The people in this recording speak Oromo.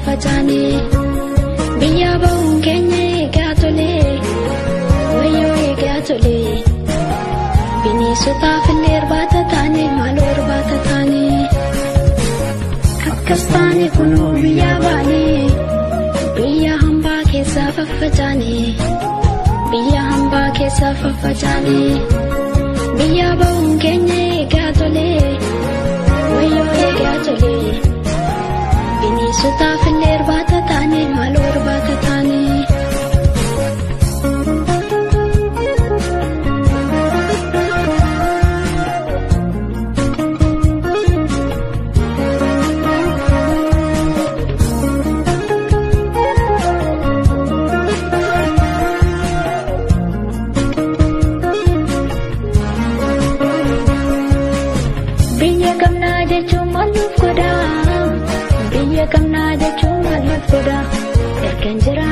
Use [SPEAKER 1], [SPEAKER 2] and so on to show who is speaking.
[SPEAKER 1] faffacane biyya ba'uun keenya eegaa tole wayyoo eegaa tole bineensotaaf illee irbaata taane maaloo irbaata taane akkas taane kunoo biyya baane biyya hambaa keessaa faffacane biyya hambaa keessaa faffacane biyya ba'uun keenya eegaa tole wayyoo eegaa tole bineensotaaf illee irbaata taane maaloo irbaata taane. Biyya kamnaa jechuun maal nuuf godha? Biyya kamnaa jechuun maal nuuf godha? Ergan jira.